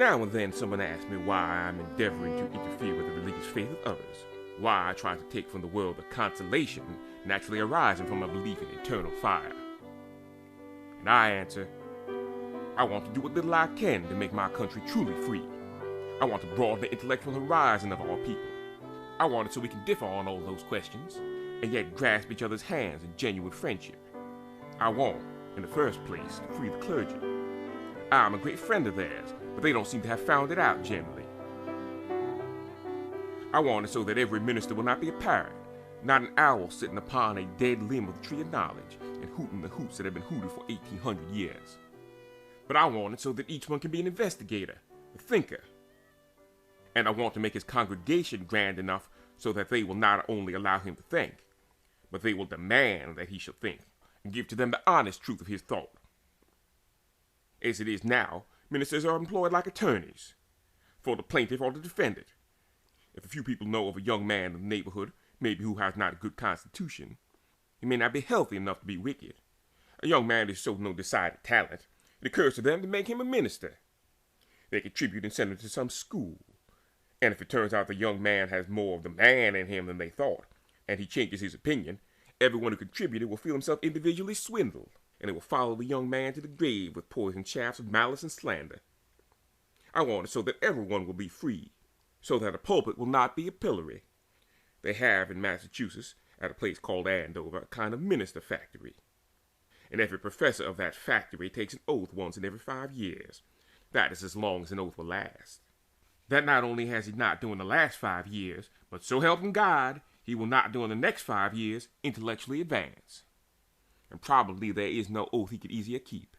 Now and then someone asks me why I'm endeavoring to interfere with the religious faith of others, why I try to take from the world the consolation naturally arising from a belief in eternal fire. And I answer, I want to do what little I can to make my country truly free. I want to broaden the intellectual horizon of our people. I want it so we can differ on all those questions, and yet grasp each other's hands in genuine friendship. I want, in the first place, to free the clergy. I'm a great friend of theirs, but they don't seem to have found it out generally. I want it so that every minister will not be a parrot, not an owl sitting upon a dead limb of the tree of knowledge and hooting the hoots that have been hooted for 1,800 years. But I want it so that each one can be an investigator, a thinker. And I want to make his congregation grand enough so that they will not only allow him to think, but they will demand that he shall think, and give to them the honest truth of his thought. As it is now, ministers are employed like attorneys, for the plaintiff or the defendant. If a few people know of a young man in the neighborhood, maybe who has not a good constitution, he may not be healthy enough to be wicked. A young man who shows no decided talent, it occurs to them to make him a minister. They contribute and send him to some school. And if it turns out the young man has more of the man in him than they thought, and he changes his opinion, everyone who contributed will feel himself individually swindled, and it will follow the young man to the grave with poisoned shafts of malice and slander. I want it so that everyone will be free, so that a pulpit will not be a pillory. They have in Massachusetts, at a place called Andover, a kind of minister factory. And every professor of that factory takes an oath once in every 5 years. That is as long as an oath will last. That not only has he not during the last 5 years, but so help him God, he will not during the next 5 years intellectually advance. And probably there is no oath he could easier keep.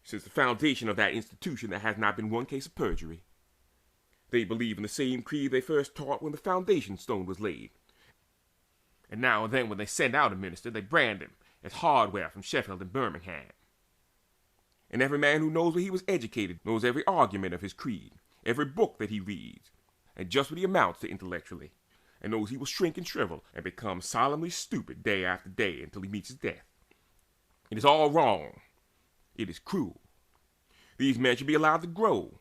Since the foundation of that institution there has not been one case of perjury. They believe in the same creed they first taught when the foundation stone was laid. And now and then when they send out a minister, they brand him as hardware from Sheffield and Birmingham. And every man who knows where he was educated knows every argument of his creed, every book that he reads, and just what he amounts to intellectually, and knows he will shrink and shrivel and become solemnly stupid day after day until he meets his death. It is all wrong. It is cruel. These men should be allowed to grow.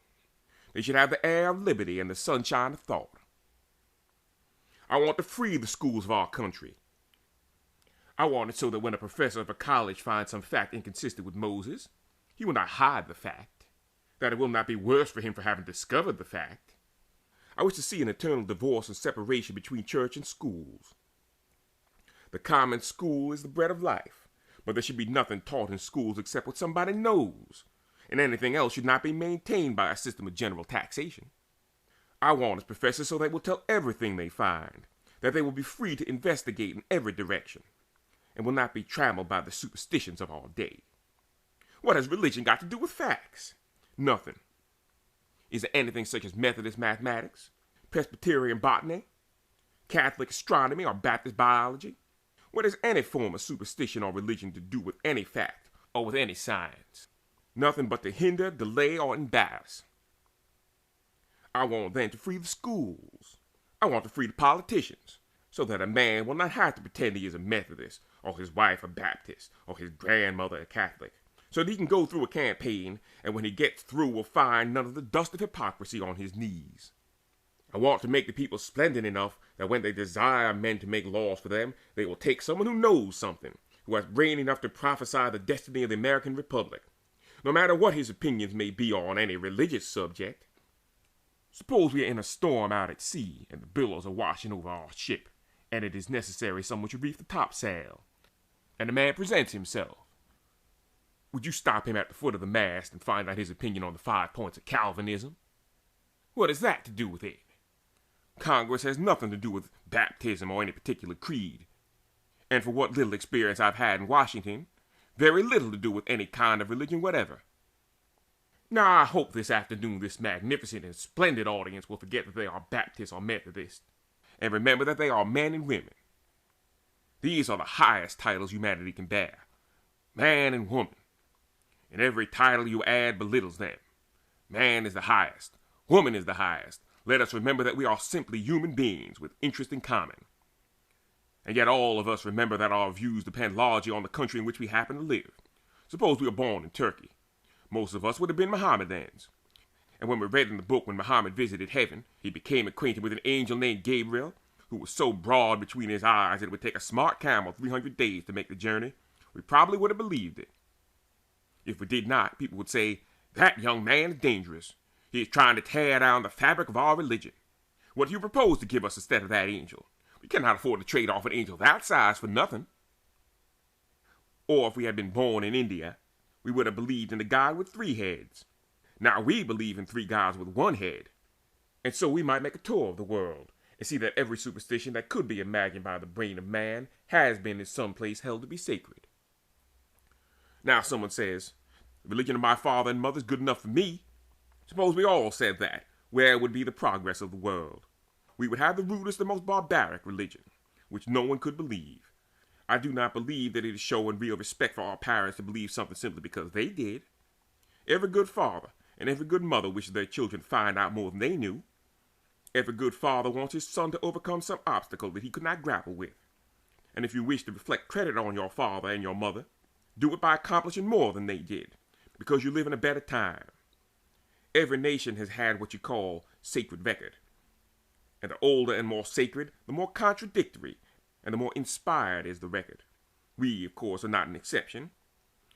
They should have the air of liberty and the sunshine of thought. I want to free the schools of our country. I want it so that when a professor of a college finds some fact inconsistent with Moses, he will not hide the fact, that it will not be worse for him for having discovered the fact. I wish to see an eternal divorce and separation between church and schools. The common school is the bread of life, but there should be nothing taught in schools except what somebody knows, and anything else should not be maintained by a system of general taxation. I want as professors so they will tell everything they find, that they will be free to investigate in every direction, and will not be trammeled by the superstitions of our day. What has religion got to do with facts? Nothing. Is there anything such as Methodist mathematics, Presbyterian botany, Catholic astronomy, or Baptist biology? What has any form of superstition or religion to do with any fact, or with any science? Nothing but to hinder, delay, or embarrass. I want then to free the schools. I want to free the politicians, so that a man will not have to pretend he is a Methodist, or his wife a Baptist, or his grandmother a Catholic, so that he can go through a campaign, and when he gets through will find none of the dust of hypocrisy on his knees. I want to make the people splendid enough that when they desire men to make laws for them, they will take someone who knows something, who has brain enough to prophesy the destiny of the American Republic, no matter what his opinions may be on any religious subject. Suppose we are in a storm out at sea, and the billows are washing over our ship, and it is necessary someone should reef the topsail, and the man presents himself. Would you stop him at the foot of the mast and find out his opinion on the 5 points of Calvinism? What has that to do with it? Congress has nothing to do with baptism or any particular creed. And for what little experience I've had in Washington, very little to do with any kind of religion whatever. Now I hope this afternoon this magnificent and splendid audience will forget that they are Baptist or Methodist, and remember that they are men and women. These are the highest titles humanity can bear, man and woman. And every title you add belittles them. Man is the highest, woman is the highest. Let us remember that we are simply human beings with interests in common. And yet all of us remember that our views depend largely on the country in which we happen to live. Suppose we were born in Turkey. Most of us would have been Mohammedans. And when we read in the book when Muhammad visited heaven, he became acquainted with an angel named Gabriel, who was so broad between his eyes that it would take a smart camel 300 days to make the journey, we probably would have believed it. If we did not, people would say, "That young man is dangerous. He is trying to tear down the fabric of our religion. What do you propose to give us instead of that angel? We cannot afford to trade off an angel that size for nothing." Or if we had been born in India, we would have believed in a God with 3 heads. Now we believe in 3 gods with 1 head. And so we might make a tour of the world and see that every superstition that could be imagined by the brain of man has been in some place held to be sacred. Now someone says, "The religion of my father and mother is good enough for me." Suppose we all said that. Where would be the progress of the world? We would have the rudest and most barbaric religion, which no one could believe. I do not believe that it is showing real respect for our parents to believe something simply because they did. Every good father and every good mother wishes their children to find out more than they knew. Every good father wants his son to overcome some obstacle that he could not grapple with. And if you wish to reflect credit on your father and your mother, do it by accomplishing more than they did, because you live in a better time. Every nation has had what you call sacred record. And the older and more sacred, the more contradictory, and the more inspired is the record. We, of course, are not an exception.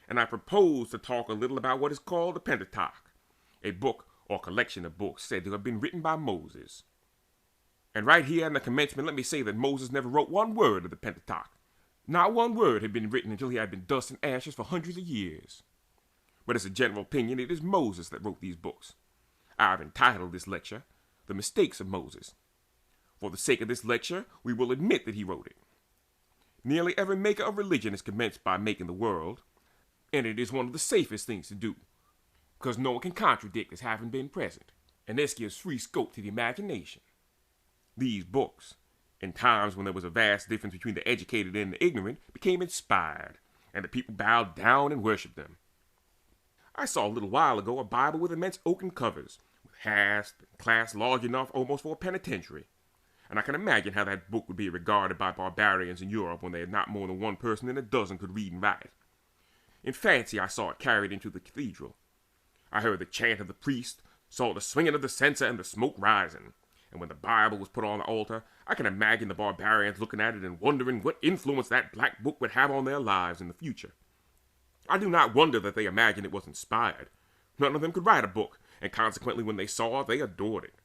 And I propose to talk a little about what is called the Pentateuch, a book or collection of books said to have been written by Moses. And right here in the commencement, let me say that Moses never wrote 1 word of the Pentateuch. Not 1 word had been written until he had been dust and ashes for hundreds of years. But as a general opinion, it is Moses that wrote these books. I have entitled this lecture, "The Mistakes of Moses." For the sake of this lecture, we will admit that he wrote it. Nearly every maker of religion is commenced by making the world, and it is one of the safest things to do, because no one can contradict as having been present, and this gives free scope to the imagination. These books, in times when there was a vast difference between the educated and the ignorant, became inspired, and the people bowed down and worshipped them. I saw a little while ago a Bible with immense oaken covers, with hasps and clasps large enough almost for a penitentiary. And I can imagine how that book would be regarded by barbarians in Europe when they had not more than 1 person in a dozen could read and write. In fancy I saw it carried into the cathedral. I heard the chant of the priest, saw the swinging of the censer and the smoke rising. And when the Bible was put on the altar, I can imagine the barbarians looking at it and wondering what influence that black book would have on their lives in the future. I do not wonder that they imagined it was inspired. None of them could write a book, and consequently when they saw it, they adored it.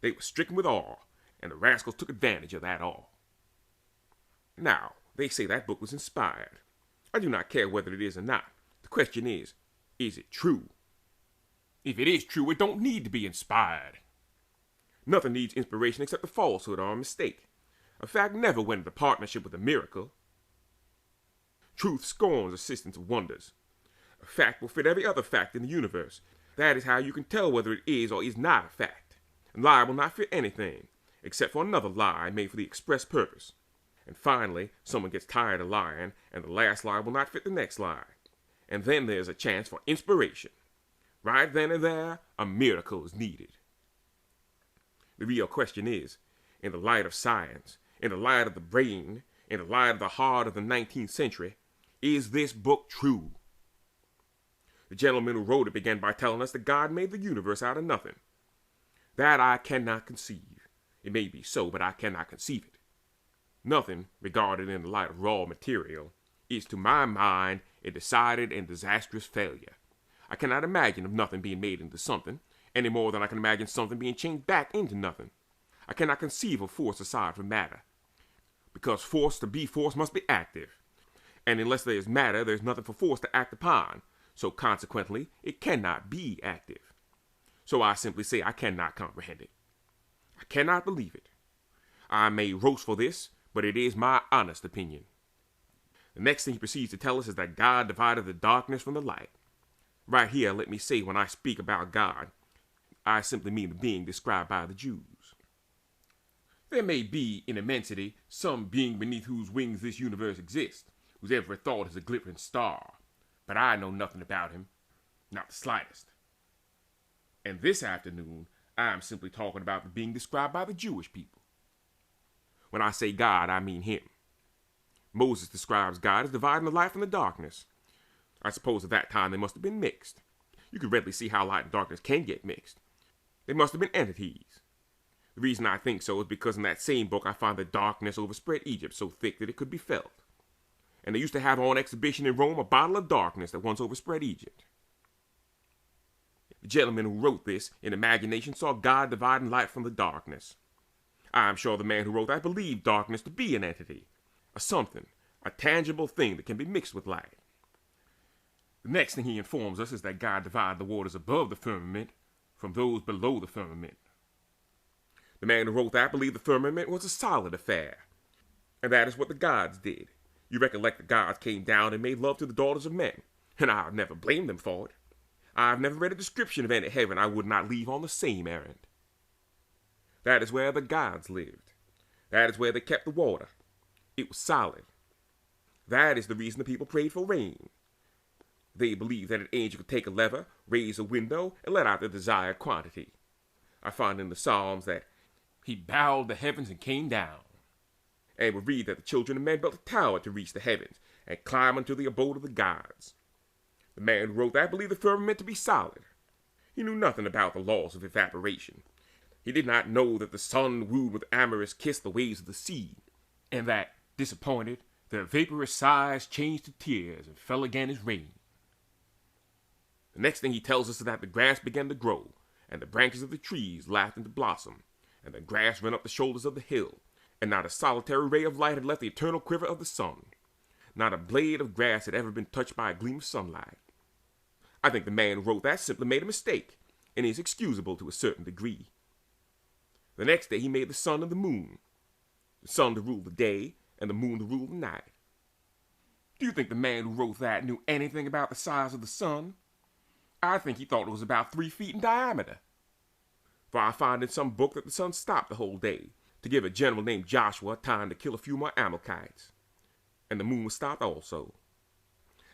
They were stricken with awe, and the rascals took advantage of that awe. Now, they say that book was inspired. I do not care whether it is or not. The question is it true? If it is true, it don't need to be inspired. Nothing needs inspiration except a falsehood or a mistake. A fact never went into partnership with a miracle. Truth scorns assistance of wonders. A fact will fit every other fact in the universe. That is how you can tell whether it is or is not a fact. A lie will not fit anything, except for another lie made for the express purpose. And finally, someone gets tired of lying, and the last lie will not fit the next lie. And then there's a chance for inspiration. Right then and there, a miracle is needed. The real question is, in the light of science, in the light of the brain, in the light of the heart of the 19th century, is this book true? The gentleman who wrote it began by telling us that God made the universe out of nothing. That I cannot conceive. It may be so, but I cannot conceive it. Nothing, regarded in the light of raw material, is to my mind a decided and disastrous failure. I cannot imagine of nothing being made into something, any more than I can imagine something being changed back into nothing. I cannot conceive of force aside from matter, because force to be force must be active. And unless there is matter, there is nothing for force to act upon, so consequently, it cannot be active. So I simply say I cannot comprehend it. I cannot believe it. I may roast for this, but it is my honest opinion. The next thing he proceeds to tell us is that God divided the darkness from the light. Right here, let me say when I speak about God, I simply mean the being described by the Jews. There may be, in immensity, some being beneath whose wings this universe exists, whose every thought is a glittering star, but I know nothing about him, not the slightest. And this afternoon, I am simply talking about the being described by the Jewish people. When I say God, I mean him. Moses describes God as dividing the light from the darkness. I suppose at that time they must have been mixed. you can readily see how light and darkness can get mixed. They must have been entities. The reason I think so is because in that same book I find that darkness overspread Egypt so thick that it could be felt. And they used to have on exhibition in Rome a bottle of darkness that once overspread Egypt. The gentleman who wrote this, in imagination, saw God dividing light from the darkness. I am sure the man who wrote that believed darkness to be an entity, a something, a tangible thing that can be mixed with light. The next thing he informs us is that God divided the waters above the firmament from those below the firmament. The man who wrote that believed the firmament was a solid affair, and that is what the gods did. You recollect the gods came down and made love to the daughters of men, and I have never blamed them for it. I have never read a description of any heaven I would not leave on the same errand. That is where the gods lived. That is where they kept the water. It was solid. That is the reason the people prayed for rain. They believed that an angel could take a lever, raise a window, and let out the desired quantity. I find in the Psalms that he bowed the heavens and came down. And we read that the children of men built a tower to reach the heavens and climb unto the abode of the gods. The man who wrote that believed the firmament to be solid. He knew nothing about the laws of evaporation. He did not know that the sun wooed with amorous kiss the waves of the sea, and that, disappointed, their vaporous sighs changed to tears and fell again as rain. The next thing he tells us is that the grass began to grow, and the branches of the trees laughed into blossom, and the grass ran up the shoulders of the hill, and not a solitary ray of light had left the eternal quiver of the sun. Not a blade of grass had ever been touched by a gleam of sunlight. I think the man who wrote that simply made a mistake, and is excusable to a certain degree. The next day he made the sun and the moon. The sun to rule the day, and the moon to rule the night. Do you think the man who wrote that knew anything about the size of the sun? I think he thought it was about 3 feet in diameter. For I find in some book that the sun stopped the whole day, to give a general named Joshua time to kill a few more Amalekites. And the moon was stopped also.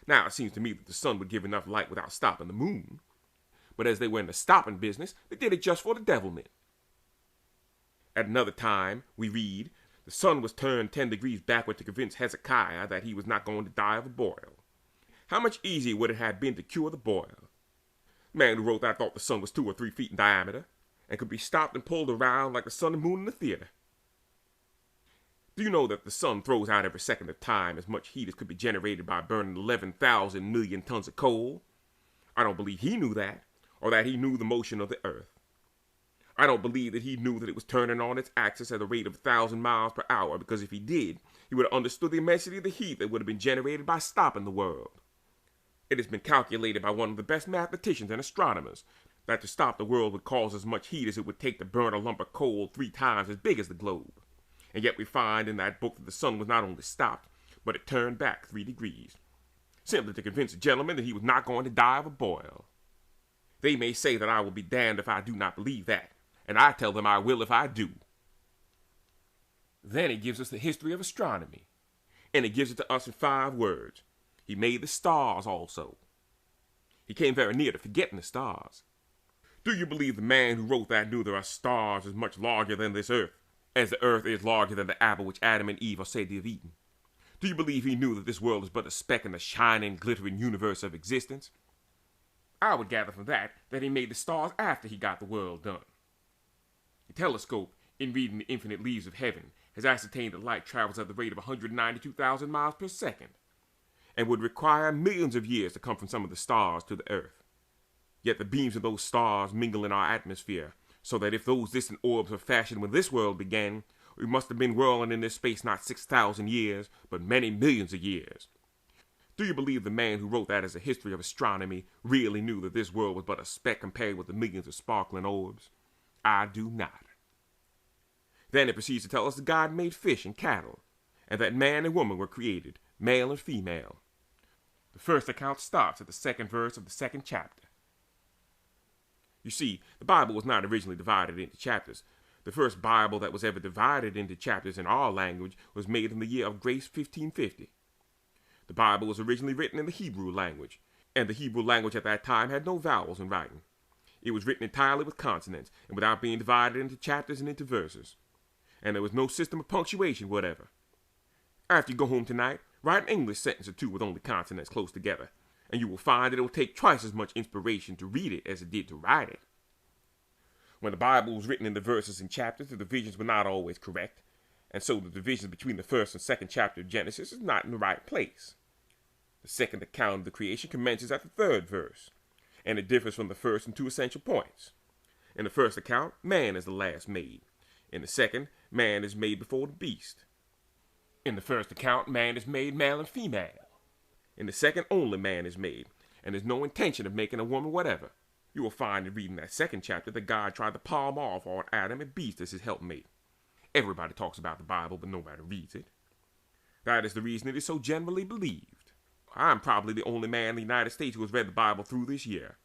Now it seems to me that the sun would give enough light without stopping the moon. But as they were in the stopping business, they did it just for the devilment. At another time, we read, the sun was turned 10 degrees backward to convince Hezekiah that he was not going to die of a boil. How much easier would it have been to cure the boil? The man who wrote that thought the sun was 2 or 3 feet in diameter, and could be stopped and pulled around like the sun and moon in the theater. Do you know that the sun throws out every second of time as much heat as could be generated by burning 11,000 million tons of coal? I don't believe he knew that, or that he knew the motion of the earth. I don't believe that he knew that it was turning on its axis at a rate of 1,000 miles per hour, because if he did, he would have understood the immensity of the heat that would have been generated by stopping the world. It has been calculated by one of the best mathematicians and astronomers that to stop the world would cause as much heat as it would take to burn a lump of coal 3 times as big as the globe. And yet we find in that book that the sun was not only stopped, but it turned back 3 degrees, simply to convince a gentleman that he was not going to die of a boil. They may say that I will be damned if I do not believe that, and I tell them I will if I do. Then he gives us the history of astronomy, and he gives it to us in 5 words. He made the stars also. He came very near to forgetting the stars. Do you believe the man who wrote that knew there are stars as much larger than this earth, as the earth is larger than the apple which Adam and Eve are said to have eaten? Do you believe he knew that this world is but a speck in the shining, glittering universe of existence? I would gather from that he made the stars after he got the world done. The telescope, in reading the infinite leaves of heaven, has ascertained that light travels at the rate of 192,000 miles per second, and would require millions of years to come from some of the stars to the earth. Yet the beams of those stars mingle in our atmosphere, so that if those distant orbs were fashioned when this world began, we must have been whirling in this space not 6,000 years, but many millions of years. Do you believe the man who wrote that as a history of astronomy really knew that this world was but a speck compared with the millions of sparkling orbs? I do not. Then it proceeds to tell us that God made fish and cattle, and that man and woman were created, male and female. The first account stops at the 2nd verse of the 2nd chapter. You see, the Bible was not originally divided into chapters. The first Bible that was ever divided into chapters in our language was made in the year of grace 1550. The Bible was originally written in the Hebrew language, and the Hebrew language at that time had no vowels in writing. It was written entirely with consonants, and without being divided into chapters and into verses. And there was no system of punctuation whatever. After you go home tonight, write an English sentence or 2 with only consonants close together, and you will find that it will take twice as much inspiration to read it as it did to write it. When the Bible was written in the verses and chapters, the divisions were not always correct, and so the division between the first and second chapter of Genesis is not in the right place. The second account of the creation commences at the third verse, and it differs from the first in two essential points. In the first account, man is the last made. In the second, man is made before the beast. In the first account, man is made male and female. In the second, only man is made, and there's no intention of making a woman whatever. You will find in reading that second chapter that God tried to palm off on Adam and beast as his helpmate. Everybody talks about the Bible, but nobody reads it. That is the reason it is so generally believed. I'm probably the only man in the United States who has read the Bible through this year.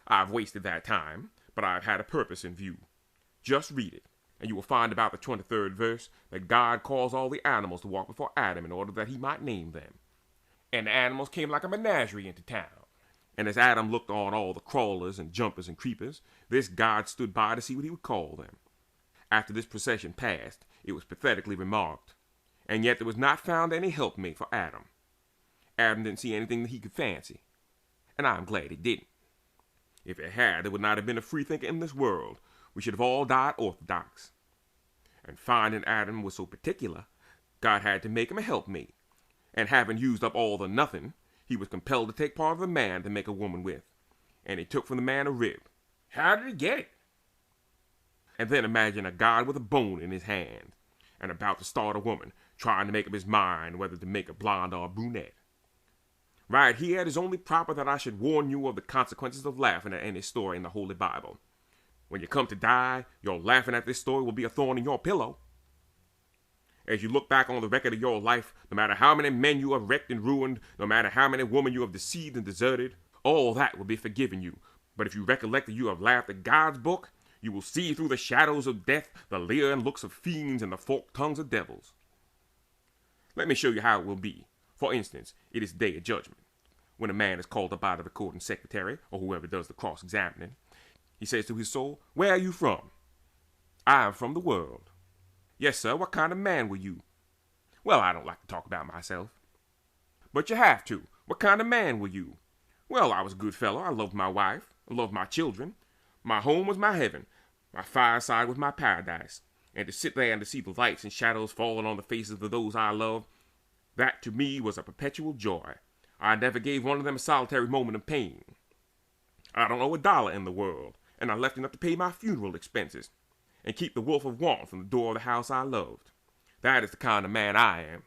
I've wasted that time, but I've had a purpose in view. Just read it, and you will find about the 23rd verse that God caused all the animals to walk before Adam in order that he might name them. And the animals came like a menagerie into town. And as Adam looked on all the crawlers and jumpers and creepers, this God stood by to see what he would call them. After this procession passed, it was pathetically remarked, and yet there was not found any helpmate for Adam. Adam didn't see anything that he could fancy, and I'm glad he didn't. If it had, there would not have been a freethinker in this world. We should have all died orthodox. And finding Adam was so particular, God had to make him a helpmate, and having used up all the nothing, he was compelled to take part of the man to make a woman with, and he took from the man a rib. How did he get it? And then imagine a God with a bone in his hand, and about to start a woman, trying to make up his mind whether to make a blonde or a brunette. Right here, it is only proper that I should warn you of the consequences of laughing at any story in the Holy Bible. When you come to die, your laughing at this story will be a thorn in your pillow. As you look back on the record of your life, no matter how many men you have wrecked and ruined, no matter how many women you have deceived and deserted, all that will be forgiven you. But if you recollect that you have laughed at God's book, you will see through the shadows of death the leer and looks of fiends and the forked tongues of devils. Let me show you how it will be. For instance, it is day of judgment. When a man is called up by the recording secretary, or whoever does the cross-examining, he says to his soul, "Where are you from?" "I am from the world." "Yes, sir, what kind of man were you?" "Well, I don't like to talk about myself." "But you have to. What kind of man were you?" "Well, I was a good fellow. I loved my wife. I loved my children. My home was my heaven. My fireside was my paradise. And to sit there and to see the lights and shadows falling on the faces of those I loved, that to me was a perpetual joy. I never gave one of them a solitary moment of pain. I don't owe $1 in the world, and I left enough to pay my funeral expenses and keep the wolf of want from the door of the house I loved. That is the kind of man I am.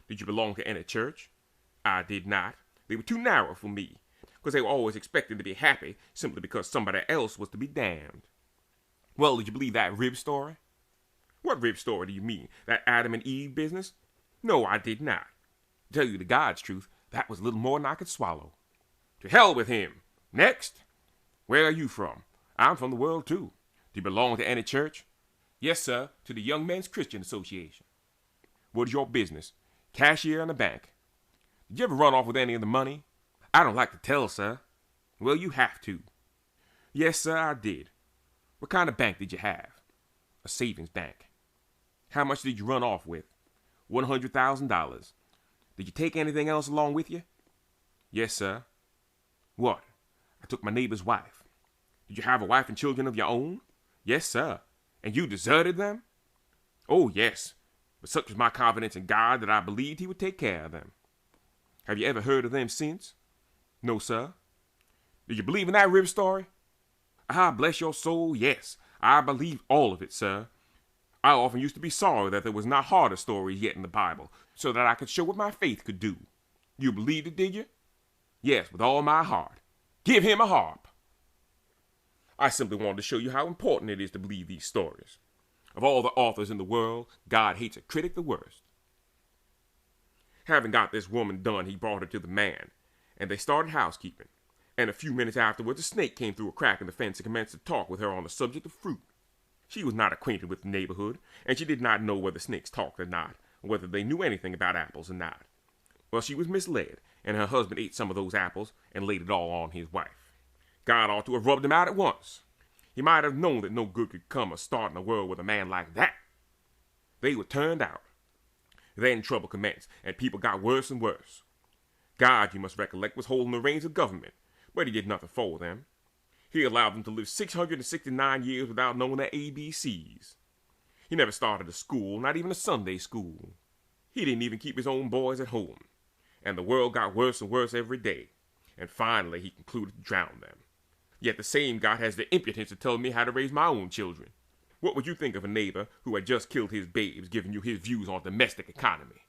Did you belong to any church? I did not. They were too narrow for me, because they were always expecting to be happy simply because somebody else was to be damned. Well, did you believe that rib story? What rib story do you mean? That Adam and Eve business? No, I did not. To tell you the God's truth, that was little more than I could swallow. To hell with him. Next. Where are you from? I'm from the world, too. Do you belong to any church? Yes, sir, to the Young Men's Christian Association. What is your business? Cashier in a bank. Did you ever run off with any of the money? I don't like to tell, sir. Well, you have to. Yes, sir, I did. What kind of bank did you have? A savings bank. How much did you run off with? $100,000. Did you take anything else along with you? Yes, sir. What? I took my neighbor's wife. Did you have a wife and children of your own? Yes, sir. And you deserted them? Oh, yes. But such was my confidence in God that I believed he would take care of them. Have you ever heard of them since? No, sir. Did you believe in that rib story? Ah, bless your soul, yes. I believed all of it, sir. I often used to be sorry that there was not harder stories yet in the Bible, so that I could show what my faith could do. You believed it, did you? Yes, with all my heart. Give him a harp. I simply wanted to show you how important it is to believe these stories. Of all the authors in the world, God hates a critic the worst. Having got this woman done, he brought her to the man, and they started housekeeping. And a few minutes afterwards, a snake came through a crack in the fence and commenced to talk with her on the subject of fruit. She was not acquainted with the neighborhood, and she did not know whether snakes talked or not, or whether they knew anything about apples or not. Well, she was misled, and her husband ate some of those apples and laid it all on his wife. God ought to have rubbed him out at once. He might have known that no good could come of starting a world with a man like that. They were turned out. Then trouble commenced, and people got worse and worse. God, you must recollect, was holding the reins of government, but he did nothing for them. He allowed them to live 669 years without knowing their ABCs. He never started a school, not even a Sunday school. He didn't even keep his own boys at home. And the world got worse and worse every day. And finally, he concluded to drown them. Yet the same God has the impudence to tell me how to raise my own children. What would you think of a neighbor who had just killed his babes giving you his views on domestic economy?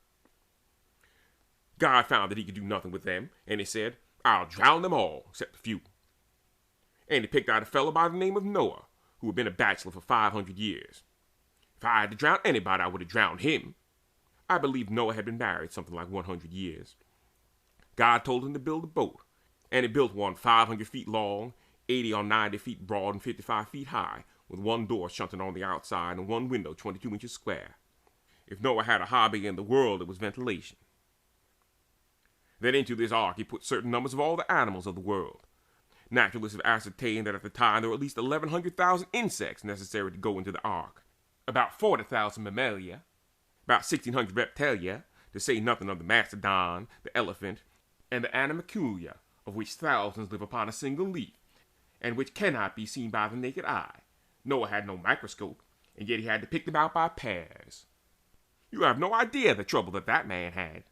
God found that he could do nothing with them, and he said, I'll drown them all, except a few. And he picked out a fellow by the name of Noah, who had been a bachelor for 500 years. If I had to drown anybody, I would have drowned him. I believe Noah had been married something like 100 years. God told him to build a boat, and he built one 500 feet long, 80 or 90 feet broad, and 55 feet high, with one door shunted on the outside and one window 22 inches square. If Noah had a hobby in the world, it was ventilation. Then into this ark he put certain numbers of all the animals of the world. Naturalists have ascertained that at the time there were at least 1,100,000 insects necessary to go into the ark, about 40,000 mammalia, about 1,600 reptilia, to say nothing of the mastodon, the elephant, and the animalcula, of which thousands live upon a single leaf, and which cannot be seen by the naked eye. Noah had no microscope, and yet he had to pick them out by pairs. You have no idea the trouble that man had.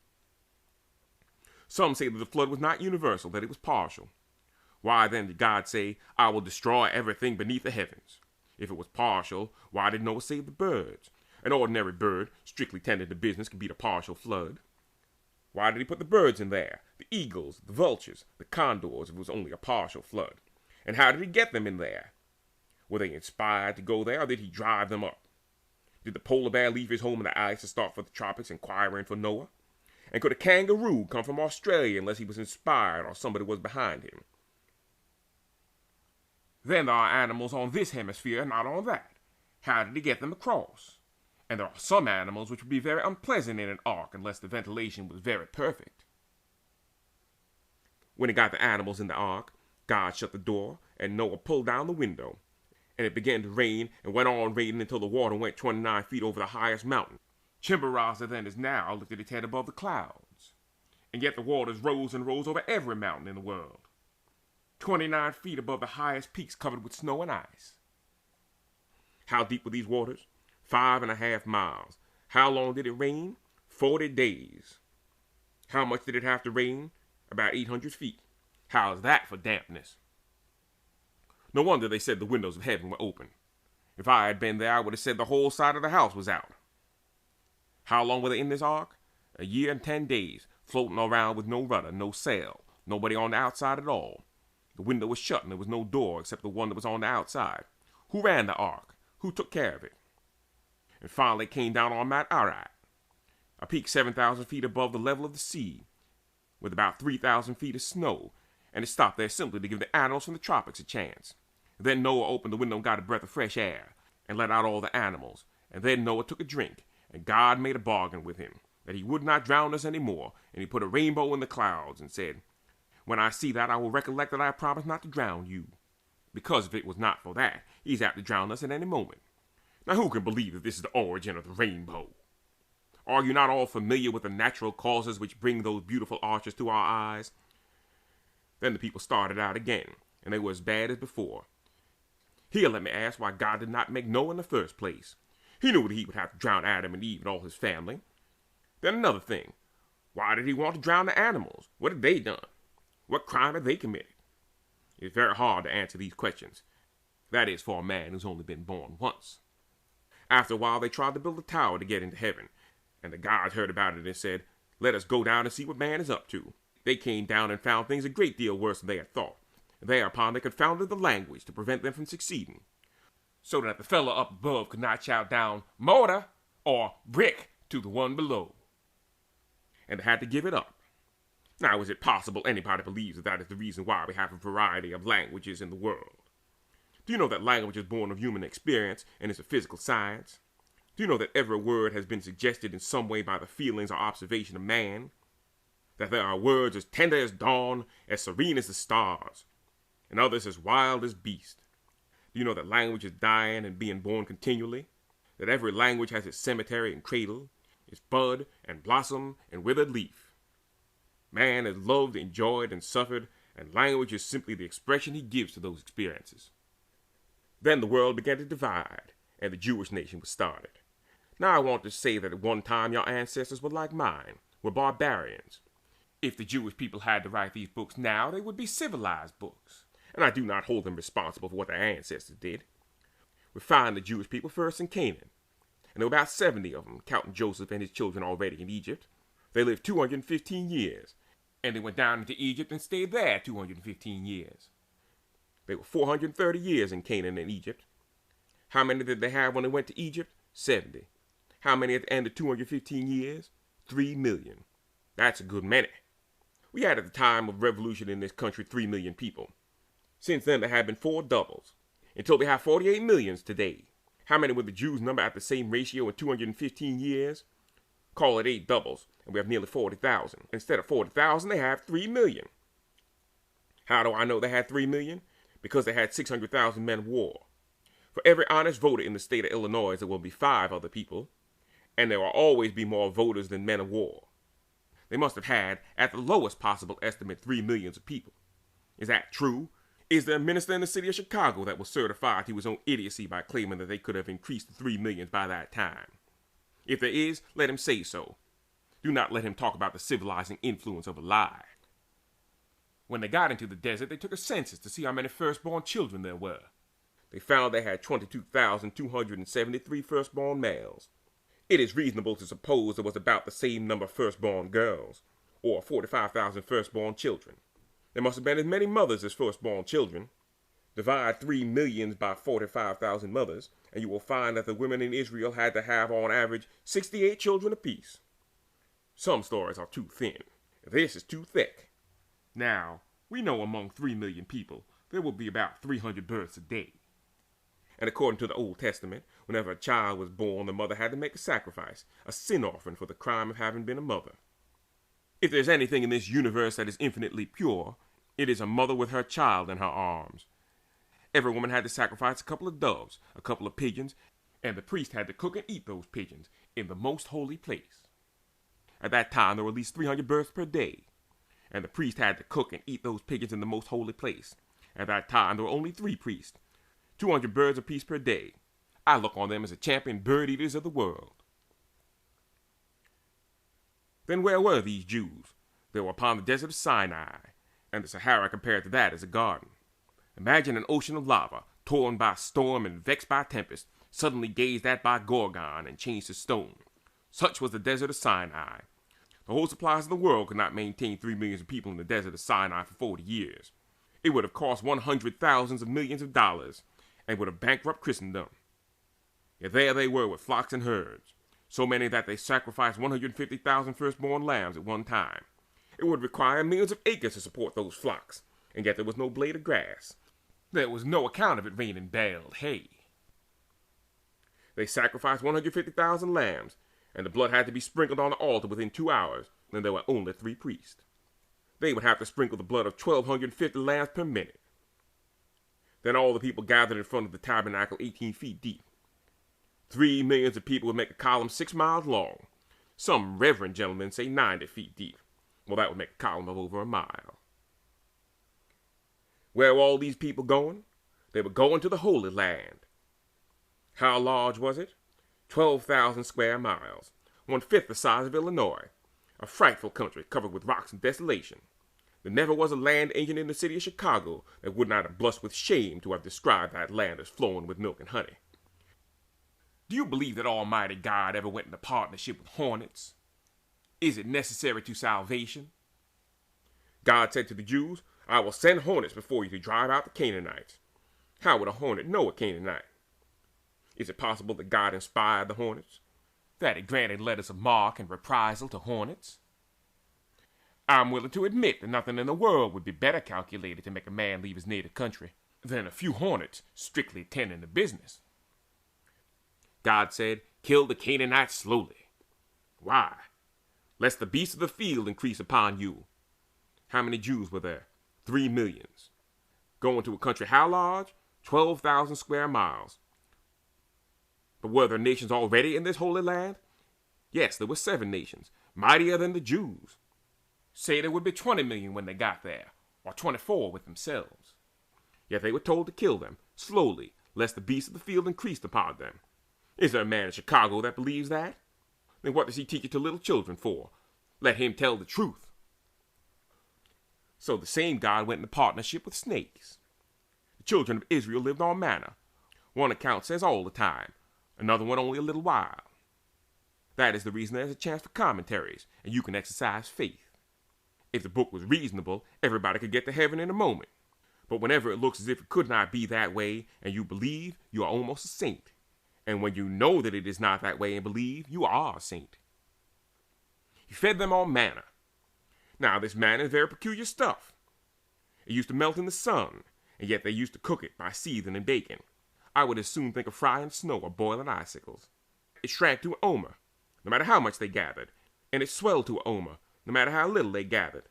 Some say that the flood was not universal, that it was partial. Why then did God say, I will destroy everything beneath the heavens? If it was partial, why did Noah save the birds? An ordinary bird, strictly tending to business, can beat a partial flood. Why did he put the birds in there? The eagles, the vultures, the condors, if it was only a partial flood? And how did he get them in there? Were they inspired to go there, or did he drive them up? Did the polar bear leave his home in the ice to start for the tropics, inquiring for Noah? And could a kangaroo come from Australia unless he was inspired or somebody was behind him? Then there are animals on this hemisphere, not on that. How did he get them across? And there are some animals which would be very unpleasant in an ark unless the ventilation was very perfect. When he got the animals in the ark, God shut the door, and Noah pulled down the window. And it began to rain, and went on raining until the water went 29 feet over the highest mountain. Chimborazo then as now lifted its head above the clouds. And yet the waters rose and rose over every mountain in the world. 29 feet above the highest peaks covered with snow and ice. How deep were these waters? 5.5 miles. How long did it rain? 40 days. How much did it have to rain? About 800 feet. How's that for dampness? No wonder they said the windows of heaven were open. If I had been there, I would have said the whole side of the house was out. How long were they in this ark? 1 year and 10 days, floating around with no rudder, no sail, nobody on the outside at all. The window was shut and there was no door except the one that was on the outside. Who ran the ark? Who took care of it? And finally it came down on Mount Ararat, a peak 7,000 feet above the level of the sea, with about 3,000 feet of snow, and it stopped there simply to give the animals from the tropics a chance. Then Noah opened the window and got a breath of fresh air, and let out all the animals. And then Noah took a drink, and God made a bargain with him, that he would not drown us any more, and he put a rainbow in the clouds, and said, When I see that, I will recollect that I promised not to drown you. Because if it was not for that, he's apt to drown us at any moment. Now who can believe that this is the origin of the rainbow? Are you not all familiar with the natural causes which bring those beautiful arches to our eyes? Then the people started out again, and they were as bad as before. Here let me ask why God did not make Noah in the first place. He knew that he would have to drown Adam and Eve and all his family. Then another thing. Why did he want to drown the animals? What had they done? What crime had they committed? It's very hard to answer these questions. That is for a man who's only been born once. After a while they tried to build a tower to get into heaven, and the gods heard about it and said, Let us go down and see what man is up to. They came down and found things a great deal worse than they had thought. Thereupon they confounded the language to prevent them from succeeding, so that the fellow up above could not shout down, Mortar, or brick to the one below. And they had to give it up. Now, is it possible anybody believes that is the reason why we have a variety of languages in the world? Do you know that language is born of human experience and is a physical science? Do you know that every word has been suggested in some way by the feelings or observation of man? That there are words as tender as dawn, as serene as the stars, and others as wild as beasts? Do you know that language is dying and being born continually? That every language has its cemetery and cradle, its bud and blossom and withered leaf? Man has loved, enjoyed, and suffered, and language is simply the expression he gives to those experiences. Then the world began to divide, and the Jewish nation was started. Now I want to say that at one time your ancestors were like mine, were barbarians. If the Jewish people had to write these books now, they would be civilized books, and I do not hold them responsible for what their ancestors did. We find the Jewish people first in Canaan, and there were about 70 of them, counting Joseph and his children already in Egypt. They lived 215 years, and they went down into Egypt and stayed there 215 years. They were 430 years in Canaan and Egypt. How many did they have when they went to Egypt? 70. How many at the end of 215 years? 3 million. That's a good many. We had at the time of revolution in this country 3 million people. Since then there have been 4 doubles, until we have 48 millions today. How many would the Jews number at the same ratio in 215 years? Call it 8 doubles, and we have nearly 40,000. Instead of 40,000, they have 3 million. How do I know they had 3 million? Because they had 600,000 men of war. For every honest voter in the state of Illinois, there will be 5 other people, and there will always be more voters than men of war. They must have had, at the lowest possible estimate, 3 millions of people. Is that true? Is there a minister in the city of Chicago that was certified to his own idiocy by claiming that they could have increased to 3 millions by that time? If there is, let him say so. Do not let him talk about the civilizing influence of a lie. When they got into the desert, they took a census to see how many firstborn children there were. They found they had 22,273 firstborn males. It is reasonable to suppose there was about the same number of firstborn girls, or 45,000 firstborn children. There must have been as many mothers as firstborn children. Divide 3 millions by 45,000 mothers, and you will find that the women in Israel had to have on average 68 children apiece. Some stories are too thin. This is too thick. Now, we know among 3 million people, there will be about 300 births a day. And according to the Old Testament, whenever a child was born, the mother had to make a sacrifice, a sin offering for the crime of having been a mother. If there's anything in this universe that is infinitely pure, it is a mother with her child in her arms. Every woman had to sacrifice a couple of doves, a couple of pigeons, and the priest had to cook and eat those pigeons in the most holy place. At that time, there were at least 300 births per day, and the priest had to cook and eat those pigeons in the most holy place. At that time, there were only 3 priests, 200 birds apiece per day. I look on them as the champion bird eaters of the world. Then where were these Jews? They were upon the desert of Sinai, and the Sahara compared to that is a garden. Imagine an ocean of lava, torn by storm and vexed by tempest, suddenly gazed at by Gorgon and changed to stone. Such was the desert of Sinai. The whole supplies of the world could not maintain 3 millions of people in the desert of Sinai for 40 years. It would have cost 100,000s of millions of dollars, and would have bankrupt Christendom. Yet there they were with flocks and herds, so many that they sacrificed 150,000 firstborn lambs at one time. It would require millions of acres to support those flocks, and yet there was no blade of grass. There was no account of it raining baled hay. They sacrificed 150,000 lambs, and the blood had to be sprinkled on the altar within 2 hours, and there were only 3 priests. They would have to sprinkle the blood of 1,250 lambs per minute. Then all the people gathered in front of the tabernacle 18 feet deep. 3 millions of people would make a column 6 miles long. Some reverend gentlemen say 90 feet deep. Well, that would make a column of over a mile. Where were all these people going? They were going to the Holy Land. How large was it? 12,000 square miles, 1/5 the size of Illinois. A frightful country covered with rocks and desolation. There never was a land agent in the city of Chicago that would not have blushed with shame to have described that land as flowing with milk and honey. Do you believe that Almighty God ever went into partnership with hornets? Is it necessary to salvation? God said to the Jews, I will send hornets before you to drive out the Canaanites. How would a hornet know a Canaanite? Is it possible that God inspired the hornets? That he granted letters of marque and reprisal to hornets? I'm willing to admit that nothing in the world would be better calculated to make a man leave his native country than a few hornets strictly tending the business. God said, kill the Canaanites slowly. Why? Lest the beasts of the field increase upon you. How many Jews were there? 3 millions. Going to a country how large? 12,000 square miles. But were there nations already in this holy land? Yes, there were 7 nations, mightier than the Jews. Say there would be 20 million when they got there, or 24 with themselves. Yet they were told to kill them, slowly, lest the beasts of the field increased upon them. Is there a man in Chicago that believes that? Then what does he teach it to little children for? Let him tell the truth. So the same God went into partnership with snakes. The children of Israel lived on manna. One account says all the time, another one only a little while. That is the reason there's a chance for commentaries, and you can exercise faith. If the book was reasonable, everybody could get to heaven in a moment. But whenever it looks as if it could not be that way, and you believe, you are almost a saint. And when you know that it is not that way and believe, you are a saint. He fed them on manna. Now this manna is very peculiar stuff. It used to melt in the sun, and yet they used to cook it by seething and baking. I would as soon think of frying snow or boiling icicles. It shrank to an omer, no matter how much they gathered, and it swelled to an omer, no matter how little they gathered.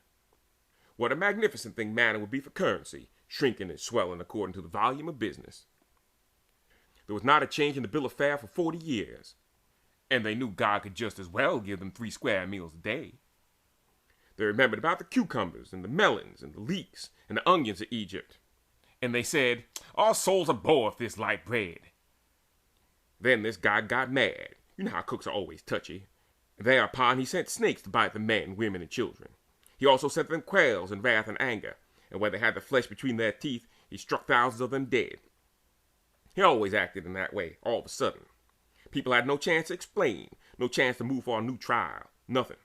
What a magnificent thing manna would be for currency, shrinking and swelling according to the volume of business. There was not a change in the bill of fare for 40 years, and they knew God could just as well give them 3 square meals a day. They remembered about the cucumbers and the melons and the leeks and the onions of Egypt, and they said, "Our souls abhorreth this light bread." Then this God got mad. You know how cooks are always touchy. Thereupon he sent snakes to bite the men, women, and children. He also sent them quails in wrath and anger, and when they had the flesh between their teeth, he struck thousands of them dead. He always acted in that way, all of a sudden. People had no chance to explain, no chance to move for a new trial, nothing.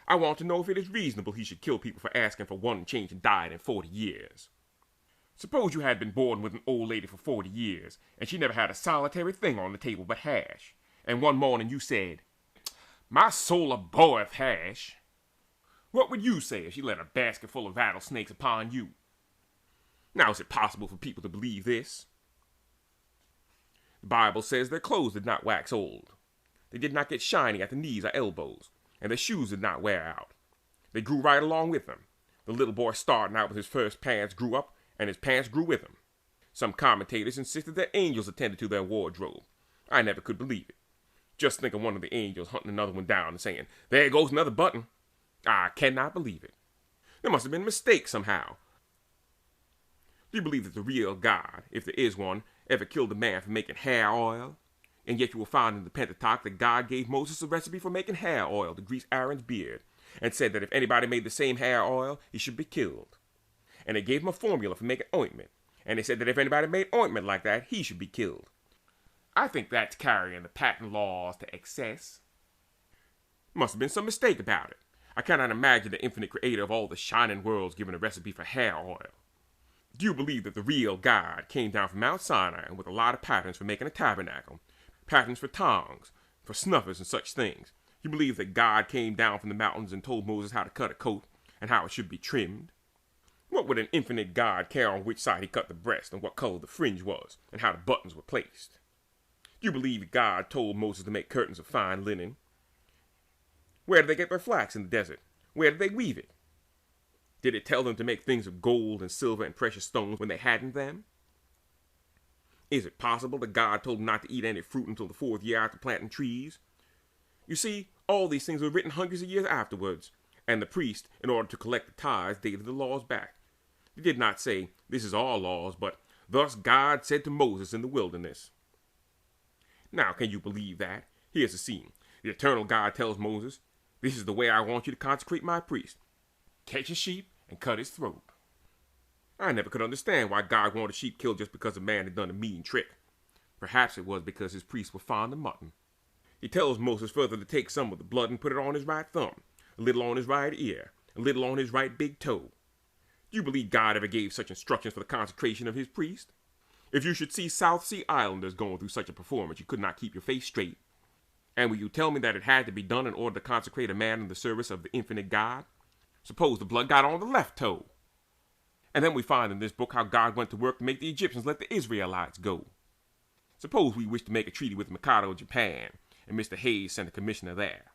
I want to know if it is reasonable he should kill people for asking for one change in diet in 40 years. Suppose you had been boarding with an old lady for 40 years, and she never had a solitary thing on the table but hash, and one morning you said, "My soul abhorreth hash." What would you say if she let a basket full of rattlesnakes upon you? Now, is it possible for people to believe this? The Bible says their clothes did not wax old. They did not get shiny at the knees or elbows, and their shoes did not wear out. They grew right along with them. The little boy starting out with his first pants grew up, and his pants grew with him. Some commentators insisted that angels attended to their wardrobe. I never could believe it. Just think of one of the angels hunting another one down and saying, "There goes another button." I cannot believe it. There must have been a mistake somehow. Do you believe that the real God, if there is one, ever killed a man for making hair oil? And yet you will find in the Pentateuch that God gave Moses a recipe for making hair oil to grease Aaron's beard, and said that if anybody made the same hair oil, he should be killed. And they gave him a formula for making ointment, and they said that if anybody made ointment like that, he should be killed. I think that's carrying the patent laws to excess. Must have been some mistake about it. I cannot imagine the infinite creator of all the shining worlds giving a recipe for hair oil. Do you believe that the real God came down from Mount Sinai and with a lot of patterns for making a tabernacle, patterns for tongs, for snuffers and such things? You believe that God came down from the mountains and told Moses how to cut a coat and how it should be trimmed? What would an infinite God care on which side he cut the breast and what color the fringe was and how the buttons were placed? Do you believe God told Moses to make curtains of fine linen? Where did they get their flax in the desert? Where did they weave it? Did it tell them to make things of gold and silver and precious stones when they hadn't them? Is it possible that God told them not to eat any fruit until the 4th year after planting trees? You see, all these things were written hundreds of years afterwards, and the priest, in order to collect the tithes, dated the laws back. They did not say, "This is our laws," but, "Thus God said to Moses in the wilderness." Now, can you believe that? Here's the scene. The eternal God tells Moses, "This is the way I want you to consecrate my priest. Catch a sheep and cut his throat." I never could understand why God wanted a sheep killed just because a man had done a mean trick. Perhaps it was because his priests were fond of mutton. He tells Moses further to take some of the blood and put it on his right thumb, a little on his right ear, a little on his right big toe. Do you believe God ever gave such instructions for the consecration of his priest? If you should see South Sea Islanders going through such a performance, you could not keep your face straight. And will you tell me that it had to be done in order to consecrate a man in the service of the infinite God? Suppose the blood got on the left toe. And then we find in this book how God went to work to make the Egyptians let the Israelites go. Suppose we wish to make a treaty with the Mikado of Japan, and Mr. Hayes sent a commissioner there.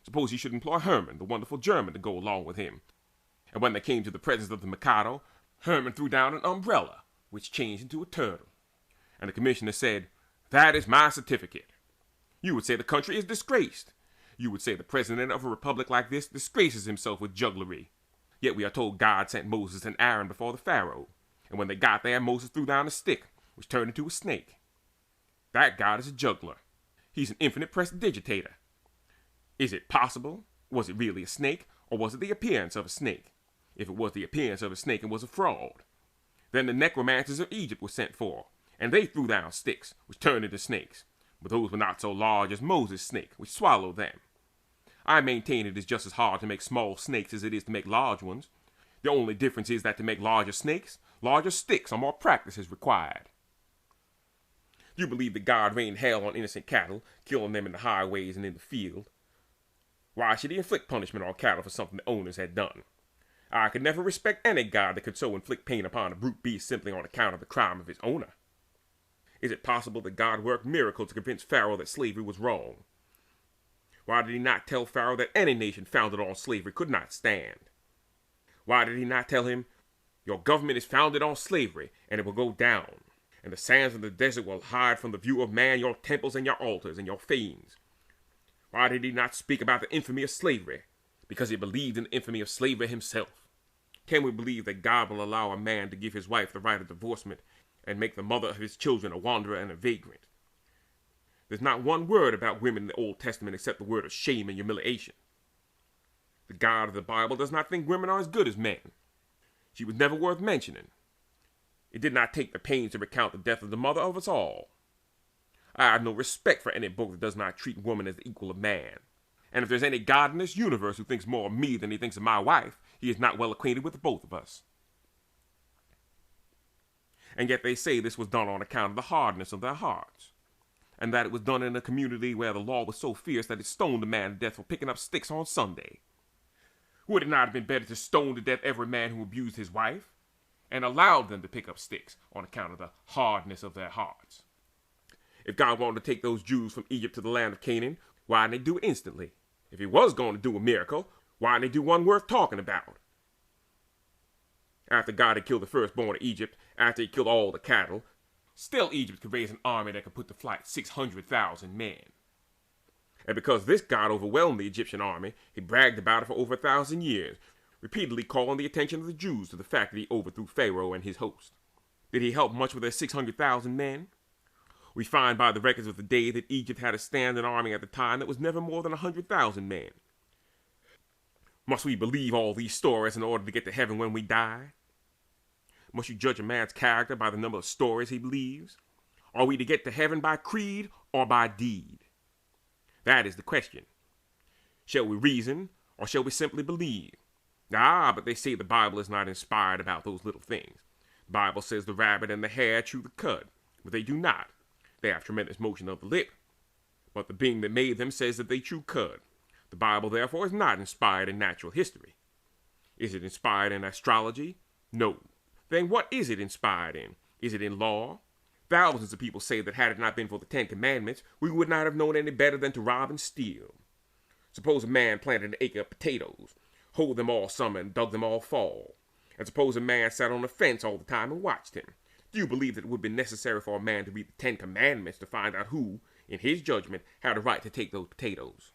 Suppose he should employ Herman, the wonderful German, to go along with him. And when they came to the presence of the Mikado, Herman threw down an umbrella, which changed into a turtle. And the commissioner said, "That is my certificate." You would say the country is disgraced. You would say the president of a republic like this disgraces himself with jugglery. Yet we are told God sent Moses and Aaron before the Pharaoh, and when they got there, Moses threw down a stick, which turned into a snake. That God is a juggler. He's an infinite prestidigitator. Is it possible? Was it really a snake, or was it the appearance of a snake? If it was the appearance of a snake, it was a fraud. Then the necromancers of Egypt were sent for, and they threw down sticks, which turned into snakes. But those were not so large as Moses' snake, which swallowed them. I maintain it is just as hard to make small snakes as it is to make large ones. The only difference is that to make larger snakes, larger sticks or more practice is required. You believe that God rained hell on innocent cattle, killing them in the highways and in the field. Why should he inflict punishment on cattle for something the owners had done? I could never respect any God that could so inflict pain upon a brute beast simply on account of the crime of his owner. Is it possible that God worked miracles to convince Pharaoh that slavery was wrong? Why did he not tell Pharaoh that any nation founded on slavery could not stand? Why did he not tell him, your government is founded on slavery, and it will go down, and the sands of the desert will hide from the view of man your temples and your altars and your fanes? Why did he not speak about the infamy of slavery? Because he believed in the infamy of slavery himself. Can we believe that God will allow a man to give his wife the right of divorcement and make the mother of his children a wanderer and a vagrant? There's not one word about women in the Old Testament except the word of shame and humiliation. The God of the Bible does not think women are as good as men. She was never worth mentioning. It did not take the pains to recount the death of the mother of us all. I have no respect for any book that does not treat woman as the equal of man. And if there's any God in this universe who thinks more of me than he thinks of my wife, he is not well acquainted with the both of us. And yet they say this was done on account of the hardness of their hearts, and that it was done in a community where the law was so fierce that it stoned a man to death for picking up sticks on Sunday. Would it not have been better to stone to death every man who abused his wife, and allowed them to pick up sticks on account of the hardness of their hearts? If God wanted to take those Jews from Egypt to the land of Canaan, why didn't they do it instantly? If he was going to do a miracle, why didn't he do one worth talking about? After God had killed the firstborn of Egypt, after he killed all the cattle, still Egypt could raise an army that could put to flight 600,000 men. And because this God overwhelmed the Egyptian army, he bragged about it for over 1,000 years, repeatedly calling the attention of the Jews to the fact that he overthrew Pharaoh and his host. Did he help much with their 600,000 men? We find by the records of the day that Egypt had a standing army at the time that was never more than 100,000 men. Must we believe all these stories in order to get to heaven when we die? Must you judge a man's character by the number of stories he believes? Are we to get to heaven by creed or by deed? That is the question. Shall we reason or shall we simply believe? But they say the Bible is not inspired about those little things. The Bible says the rabbit and the hare chew the cud, but they do not. They have tremendous motion of the lip, but the being that made them says that they chew cud. The Bible, therefore, is not inspired in natural history. Is it inspired in astrology? No. Then what is it inspired in? Is it in law? Thousands of people say that had it not been for the 10 Commandments, we would not have known any better than to rob and steal. Suppose a man planted an acre of potatoes, hoed them all summer and dug them all fall. And suppose a man sat on a fence all the time and watched him. Do you believe that it would be necessary for a man to read the 10 Commandments to find out who, in his judgment, had a right to take those potatoes?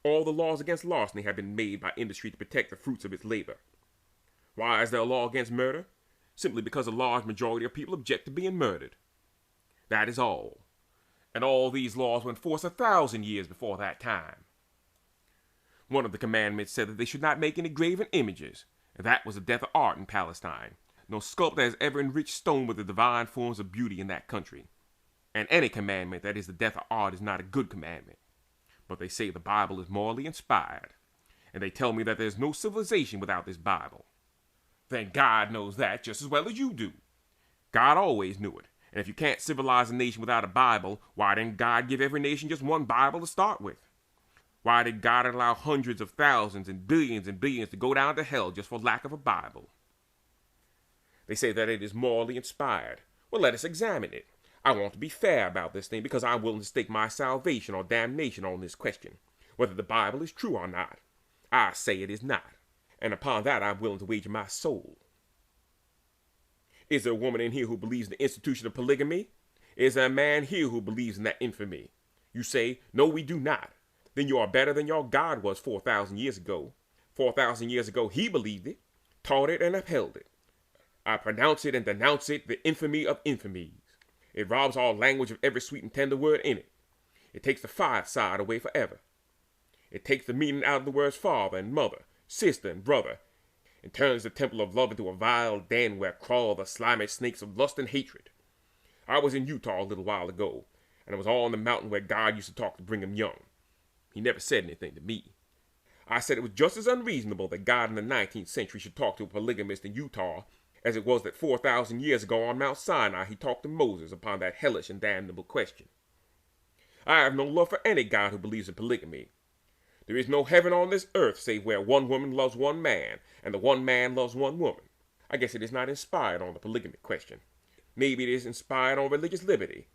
All the laws against larceny have been made by industry to protect the fruits of its labor. Why is there a law against murder? Simply because a large majority of people object to being murdered. That is all. And all these laws were in force 1,000 years before that time. One of the commandments said that they should not make any graven images, and that was the death of art in Palestine. No sculptor has ever enriched stone with the divine forms of beauty in that country. And any commandment that is the death of art is not a good commandment. But they say the Bible is morally inspired. And they tell me that there's no civilization without this Bible. Then God knows that just as well as you do. God always knew it. And if you can't civilize a nation without a Bible, why didn't God give every nation just one Bible to start with? Why did God allow hundreds of thousands and billions to go down to hell just for lack of a Bible? They say that it is morally inspired. Well, let us examine it. I want to be fair about this thing because I'm willing to stake my salvation or damnation on this question, whether the Bible is true or not. I say it is not, and upon that I'm willing to wager my soul. Is there a woman in here who believes in the institution of polygamy? Is there a man here who believes in that infamy? You say, no, we do not. then you are better than your God was 4,000 years ago. 4,000 years ago, he believed it, taught it, and upheld it. I pronounce it and denounce it, the infamy of infamies. It robs all language of every sweet and tender word in it. It takes the fire side away forever. It takes the meaning out of the words father and mother, sister and brother, and turns the temple of love into a vile den where crawl the slimy snakes of lust and hatred. I was in Utah a little while ago, and I was on the mountain where God used to talk to Brigham Young. He never said anything to me. I said it was just as unreasonable that God in the 19th century should talk to a polygamist in Utah as it was that 4,000 years ago on Mount Sinai he talked to Moses upon that hellish and damnable question. I have no love for any God who believes in polygamy. There is no heaven on this earth save where one woman loves one man and the one man loves one woman. I guess it is not inspired on the polygamy question. Maybe it is inspired on religious liberty.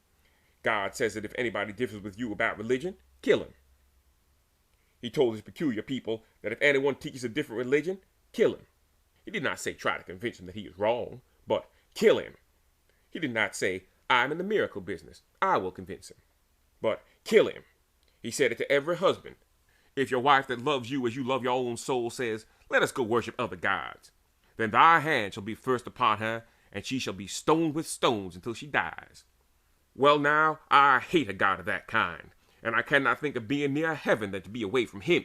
God says that if anybody differs with you about religion, kill him. He told his peculiar people that if anyone teaches a different religion, kill him. He did not say try to convince him that he is wrong, but kill him. He did not say, I'm in the miracle business, I will convince him. But kill him. He said it to every husband. If your wife that loves you as you love your own soul says, let us go worship other gods, then thy hand shall be first upon her, and she shall be stoned with stones until she dies. Well now, I hate a God of that kind, and I cannot think of being near heaven than to be away from him.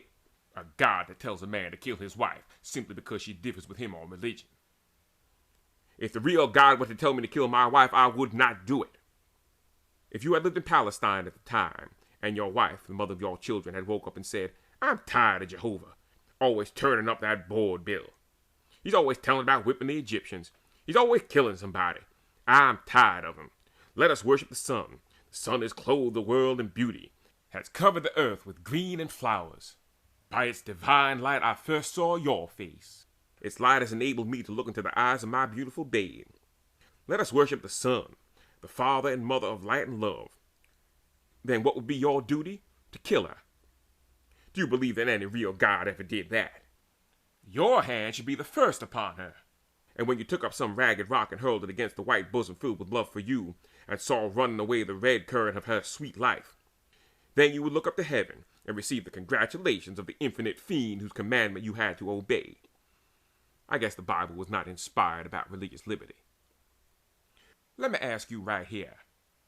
A God that tells a man to kill his wife simply because she differs with him on religion. If the real God were to tell me to kill my wife, I would not do it. If you had lived in Palestine at the time, and your wife, the mother of your children, had woke up and said, I'm tired of Jehovah, always turning up that board bill. He's always telling about whipping the Egyptians. He's always killing somebody. I'm tired of him. Let us worship the sun. The sun has clothed the world in beauty, has covered the earth with green and flowers. By its divine light I first saw your face. Its light has enabled me to look into the eyes of my beautiful babe. Let us worship the sun, the father and mother of light and love. Then what would be your duty? To kill her. Do you believe that any real God ever did that? Your hand should be the first upon her. And when you took up some ragged rock and hurled it against the white bosom filled with love for you, and saw running away the red current of her sweet life, then you would look up to heaven and receive the congratulations of the infinite fiend whose commandment you had to obey. I guess the Bible was not inspired about religious liberty. Let me ask you right here.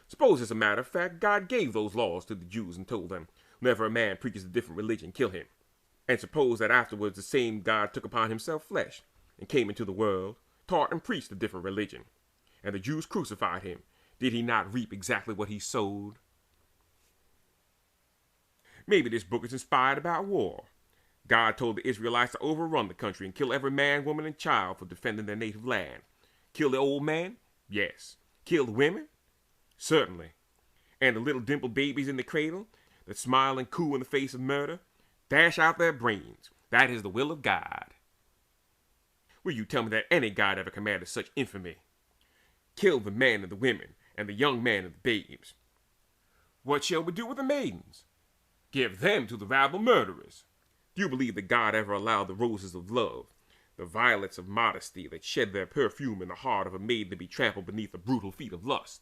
Suppose, as a matter of fact, God gave those laws to the Jews and told them, whenever a man preaches a different religion, kill him. And suppose that afterwards the same God took upon himself flesh and came into the world, taught and preached a different religion, and the Jews crucified him. Did he not reap exactly what he sowed? Maybe this book is inspired about war. God told the Israelites to overrun the country and kill every man, woman, and child for defending their native land. Kill the old man? Yes. Kill the women? Certainly. And the little dimpled babies in the cradle that smile and coo in the face of murder? Dash out their brains. That is the will of God. Will you tell me that any God ever commanded such infamy? Kill the men and the women, and the young men and the babes. What shall we do with the maidens? Give them to the rabble murderers. Do you believe that God ever allowed the roses of love, the violets of modesty that shed their perfume in the heart of a maiden to be trampled beneath the brutal feet of lust?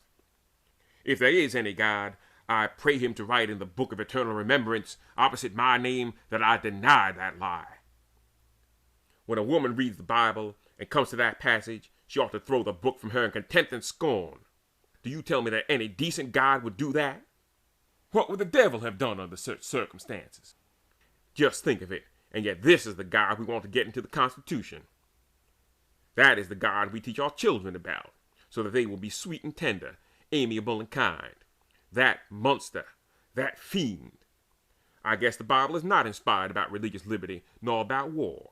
If there is any God, I pray him to write in the book of eternal remembrance, opposite my name, that I deny that lie. When a woman reads the Bible and comes to that passage, she ought to throw the book from her in contempt and scorn. Do you tell me that any decent God would do that? What would the devil have done under such circumstances? Just think of it, and yet this is the God we want to get into the Constitution. That is the God we teach our children about, so that they will be sweet and tender, amiable and kind. That monster, that fiend. I guess the Bible is not inspired about religious liberty, nor about war.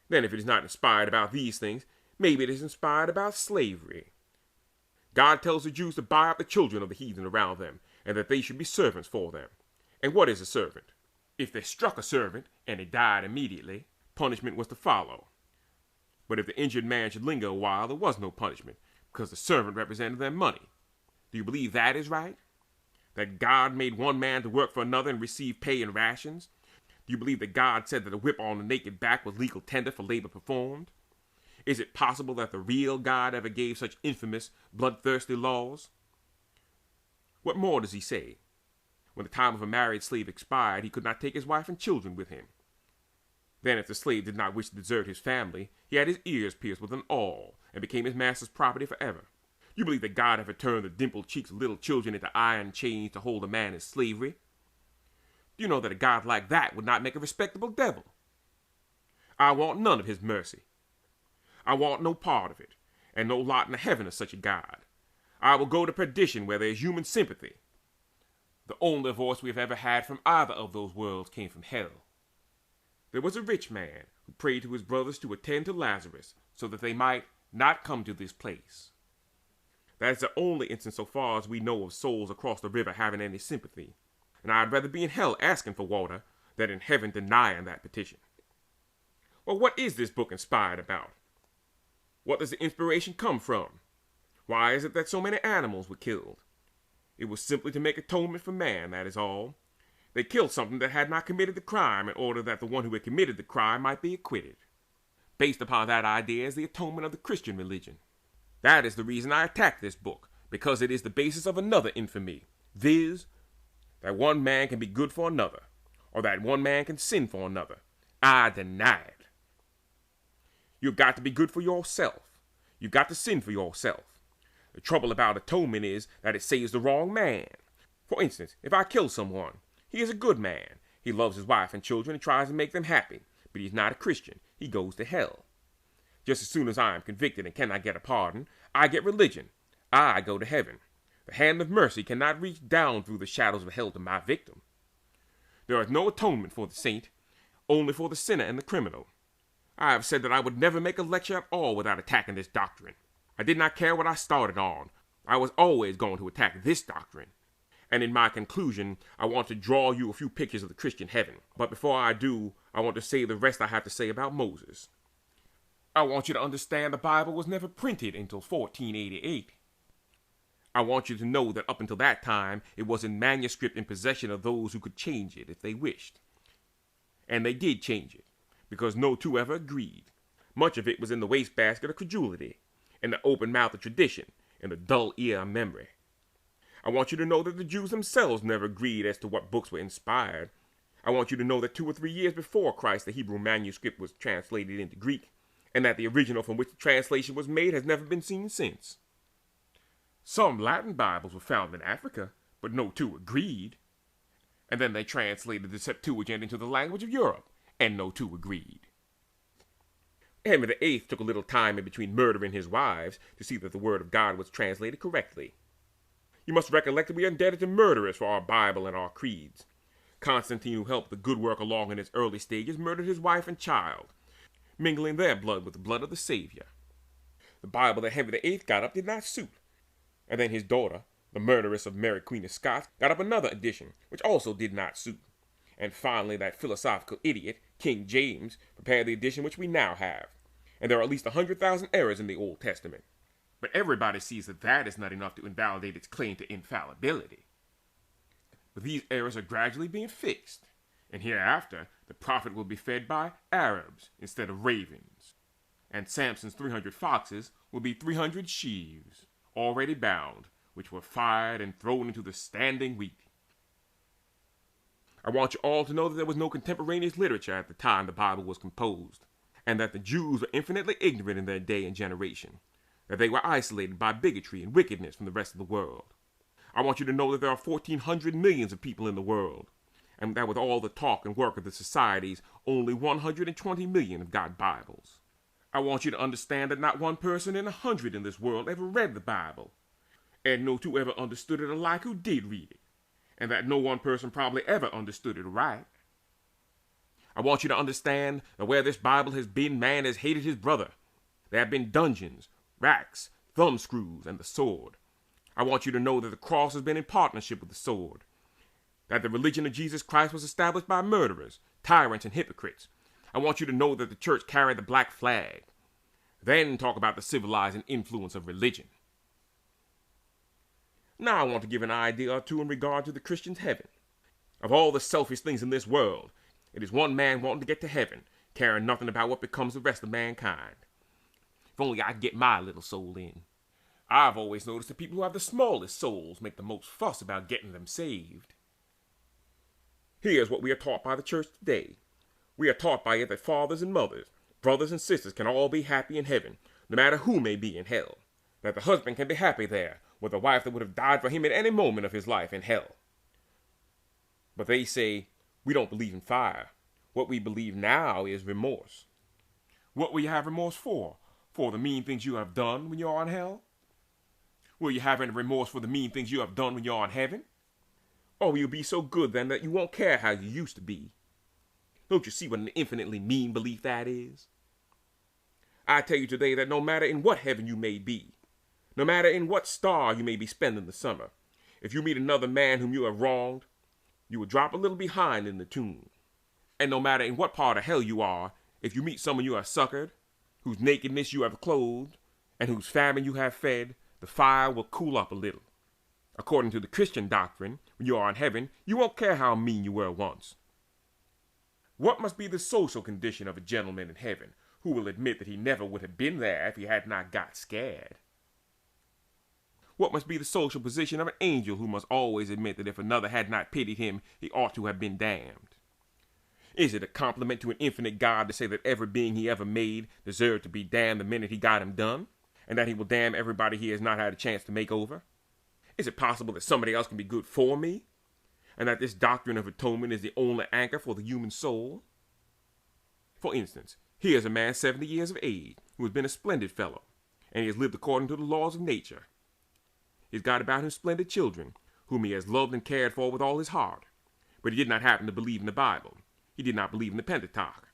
Then if it is not inspired about these things, maybe it is inspired about slavery. God tells the Jews to buy up the children of the heathen around them, and that they should be servants for them. And what is a servant? If they struck a servant, and he died immediately, punishment was to follow. But if the injured man should linger a while, there was no punishment, because the servant represented their money. Do you believe that is right? That God made one man to work for another and receive pay and rations? Do you believe that God said that a whip on a naked back was legal tender for labor performed? Is it possible that the real God ever gave such infamous, bloodthirsty laws? What more does he say? When the time of a married slave expired, he could not take his wife and children with him. Then, if the slave did not wish to desert his family, he had his ears pierced with an awl and became his master's property forever. You believe that God ever turned the dimpled cheeks of little children into iron chains to hold a man in slavery? Do you know that a God like that would not make a respectable devil? I want none of his mercy. I want no part of it, and no lot in the heaven of such a God. I will go to perdition where there is human sympathy. The only voice we have ever had from either of those worlds came from hell. There was a rich man who prayed to his brothers to attend to Lazarus so that they might not come to this place. That is the only instance so far as we know of souls across the river having any sympathy, and I'd rather be in hell asking for water than in heaven denying that petition. Well, what is this book inspired about? What does the inspiration come from? Why is it that so many animals were killed? It was simply to make atonement for man, that is all. They killed something that had not committed the crime in order that the one who had committed the crime might be acquitted. Based upon that idea is the atonement of the Christian religion. That is the reason I attack this book, because it is the basis of another infamy, viz., that one man can be good for another, or that one man can sin for another. I deny it. You've got to be good for yourself. You've got to sin for yourself. The trouble about atonement is that it saves the wrong man. For instance, if I kill someone, he is a good man. He loves his wife and children and tries to make them happy, but he's not a Christian. He goes to hell. Just as soon as I am convicted and cannot get a pardon, I get religion. I go to heaven. The hand of mercy cannot reach down through the shadows of hell to my victim. There is no atonement for the saint, only for the sinner and the criminal. I have said that I would never make a lecture at all without attacking this doctrine. I did not care what I started on. I was always going to attack this doctrine. And in my conclusion, I want to draw you a few pictures of the Christian heaven. But before I do, I want to say the rest I have to say about Moses. I want you to understand the Bible was never printed until 1488. I want you to know that up until that time, it was in manuscript in possession of those who could change it if they wished. And they did change it, because no two ever agreed. Much of it was in the wastebasket of credulity, in the open mouth of tradition, in the dull ear of memory. I want you to know that the Jews themselves never agreed as to what books were inspired. I want you to know that 2 or 3 years before Christ, the Hebrew manuscript was translated into Greek, and that the original from which the translation was made has never been seen since. Some Latin Bibles were found in Africa, but no two agreed. And then they translated the Septuagint into the language of Europe, and no two agreed. Henry VIII took a little time in between murdering his wives to see that the word of God was translated correctly. You must recollect that we are indebted to murderers for our Bible and our creeds. Constantine, who helped the good work along in its early stages, murdered his wife and child, mingling their blood with the blood of the Savior. The Bible that Henry VIII got up did not suit. And then his daughter, the murderess of Mary Queen of Scots, got up another edition, which also did not suit. And finally, that philosophical idiot, King James, prepared the edition which we now have. And there are at least 100,000 errors in the Old Testament. But everybody sees that that is not enough to invalidate its claim to infallibility. But these errors are gradually being fixed, and hereafter the prophet will be fed by Arabs instead of ravens, and Samson's 300 foxes will be 300 sheaves, already bound, which were fired and thrown into the standing wheat. I want you all to know that there was no contemporaneous literature at the time the Bible was composed, and that the Jews were infinitely ignorant in their day and generation, that they were isolated by bigotry and wickedness from the rest of the world. I want you to know that there are 1,400 millions of people in the world, and that with all the talk and work of the societies, only 120 million have got Bibles. I want you to understand that not one person in 100 in this world ever read the Bible, and no two ever understood it alike who did read it, and that no one person probably ever understood it right. I want you to understand that where this Bible has been, man has hated his brother. There have been dungeons, racks, thumbscrews, and the sword. I want you to know that the cross has been in partnership with the sword, that the religion of Jesus Christ was established by murderers, tyrants, and hypocrites. I want you to know that the church carried the black flag. Then talk about the civilizing influence of religion. Now I want to give an idea or two in regard to the Christian's heaven. Of all the selfish things in this world, it is one man wanting to get to heaven, caring nothing about what becomes of the rest of mankind. If only I could get my little soul in. I've always noticed that people who have the smallest souls make the most fuss about getting them saved. Here's what we are taught by the church today. We are taught by it that fathers and mothers, brothers and sisters can all be happy in heaven, no matter who may be in hell. That the husband can be happy there with a wife that would have died for him at any moment of his life in hell. But they say, we don't believe in fire. What we believe now is remorse. What will you have remorse for? For the mean things you have done when you're in hell? Will you have any remorse for the mean things you have done when you're in heaven? Or will you be so good then that you won't care how you used to be? Don't you see what an infinitely mean belief that is? I tell you today that no matter in what heaven you may be, no matter in what star you may be spending the summer, if you meet another man whom you have wronged, you will drop a little behind in the tune. And no matter in what part of hell you are, if you meet someone you have succored, whose nakedness you have clothed, and whose famine you have fed, the fire will cool up a little. According to the Christian doctrine, when you are in heaven, you won't care how mean you were once. What must be the social condition of a gentleman in heaven who will admit that he never would have been there if he had not got scared? What must be the social position of an angel who must always admit that if another had not pitied him, he ought to have been damned? Is it a compliment to an infinite God to say that every being he ever made deserved to be damned the minute he got him done, and that he will damn everybody he has not had a chance to make over? Is it possible that somebody else can be good for me, and that this doctrine of atonement is the only anchor for the human soul? For instance, here's a man 70 years of age who has been a splendid fellow, and he has lived according to the laws of nature. He's got about him splendid children, whom he has loved and cared for with all his heart, but he did not happen to believe in the Bible. He did not believe in the Pentateuch.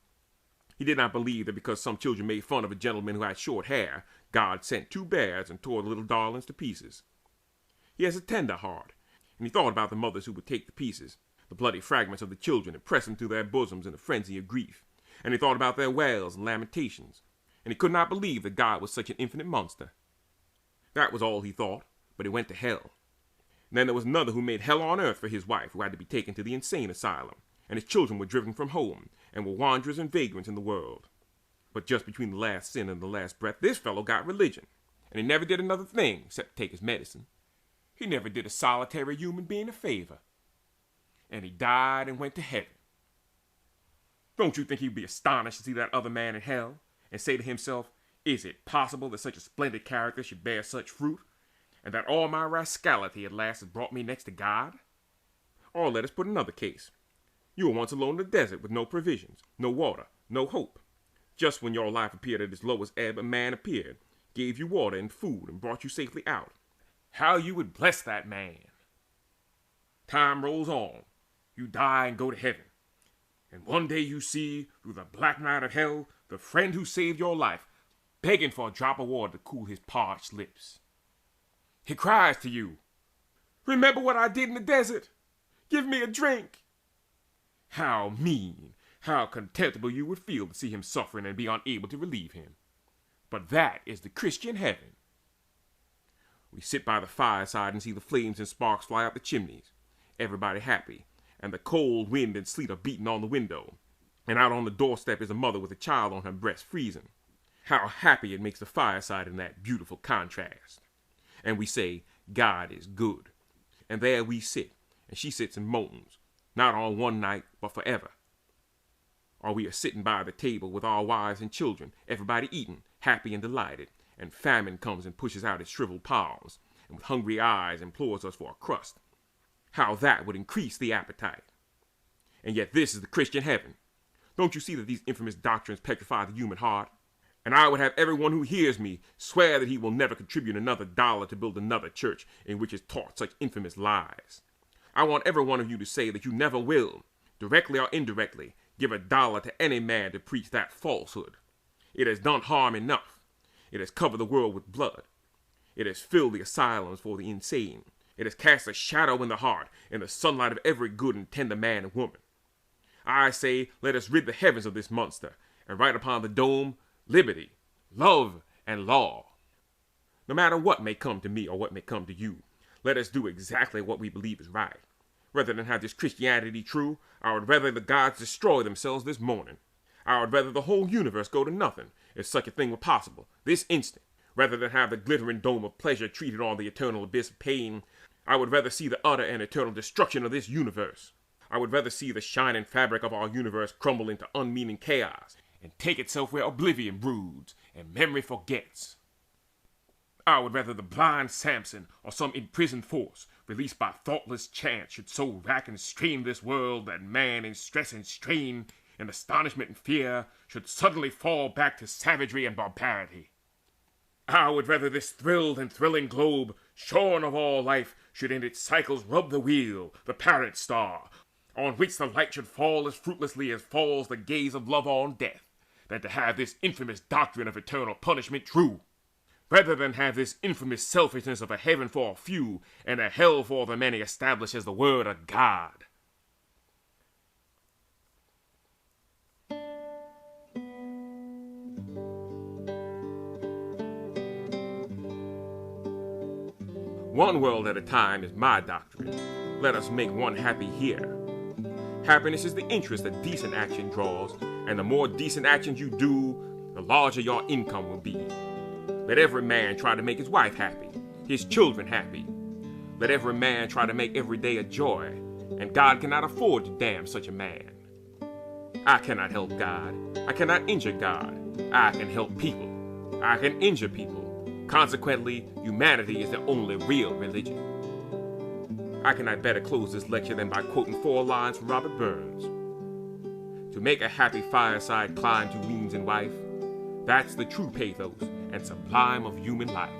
He did not believe that because some children made fun of a gentleman who had short hair, God sent 2 bears and tore the little darlings to pieces. He has a tender heart, and he thought about the mothers who would take the pieces, the bloody fragments of the children, and press them to their bosoms in a frenzy of grief, and he thought about their wails and lamentations, and he could not believe that God was such an infinite monster. That was all he thought, but he went to hell. And then there was another who made hell on earth for his wife, who had to be taken to the insane asylum, and his children were driven from home, and were wanderers and vagrants in the world. But just between the last sin and the last breath, this fellow got religion, and he never did another thing except take his medicine. He never did a solitary human being a favor. And he died and went to heaven. Don't you think he'd be astonished to see that other man in hell, and say to himself, is it possible that such a splendid character should bear such fruit, and that all my rascality at last has brought me next to God? Or let us put another case. You were once alone in the desert with no provisions, no water, no hope. Just when your life appeared at its lowest ebb, a man appeared, gave you water and food, and brought you safely out. How you would bless that man. Time rolls on. You die and go to heaven. And one day you see, through the black night of hell, the friend who saved your life, begging for a drop of water to cool his parched lips. He cries to you, remember what I did in the desert? Give me a drink. How mean, how contemptible you would feel to see him suffering and be unable to relieve him. But that is the Christian heaven. We sit by the fireside and see the flames and sparks fly up the chimneys, everybody happy, and the cold wind and sleet are beating on the window, and out on the doorstep is a mother with a child on her breast freezing. How happy it makes the fireside in that beautiful contrast. And we say, God is good. And there we sit, and she sits and moans, not on one night, but forever. Or we are sitting by the table with our wives and children, everybody eating, happy and delighted, and famine comes and pushes out its shriveled palms, and with hungry eyes implores us for a crust. How that would increase the appetite. And yet this is the Christian heaven. Don't you see that these infamous doctrines petrify the human heart? And I would have everyone who hears me swear that he will never contribute another dollar to build another church in which is taught such infamous lies. I want every one of you to say that you never will, directly or indirectly, give a dollar to any man to preach that falsehood. It has done harm enough. It has covered the world with blood. It has filled the asylums for the insane. It has cast a shadow in the heart, in the sunlight of every good and tender man and woman. I say, let us rid the heavens of this monster, and write upon the dome, liberty, love, and law. No matter what may come to me or what may come to you, let us do exactly what we believe is right. Rather than have this Christianity true, I would rather the gods destroy themselves this morning. I would rather the whole universe go to nothing, if such a thing were possible, this instant. Rather than have the glittering dome of pleasure treated on the eternal abyss of pain, I would rather see the utter and eternal destruction of this universe. I would rather see the shining fabric of our universe crumble into unmeaning chaos and take itself where oblivion broods and memory forgets. I would rather the blind Samson or some imprisoned force released by thoughtless chance should so rack and strain this world that man in stress and strain, in astonishment and fear, should suddenly fall back to savagery and barbarity. I would rather this thrilled and thrilling globe, shorn of all life, should in its cycles rub the wheel, the parent star, on which the light should fall as fruitlessly as falls the gaze of love on death, than to have this infamous doctrine of eternal punishment true. Rather than have this infamous selfishness of a heaven for a few and a hell for the many established as the word of God. One world at a time is my doctrine. Let us make one happy here. Happiness is the interest that decent action draws, and the more decent actions you do, the larger your income will be. Let every man try to make his wife happy, his children happy. Let every man try to make every day a joy, and God cannot afford to damn such a man. I cannot help God. I cannot injure God. I can help people. I can injure people. Consequently, humanity is the only real religion. I cannot better close this lecture than by quoting 4 lines from Robert Burns. To make a happy fireside climb to weans and wife, that's the true pathos and sublime of human life.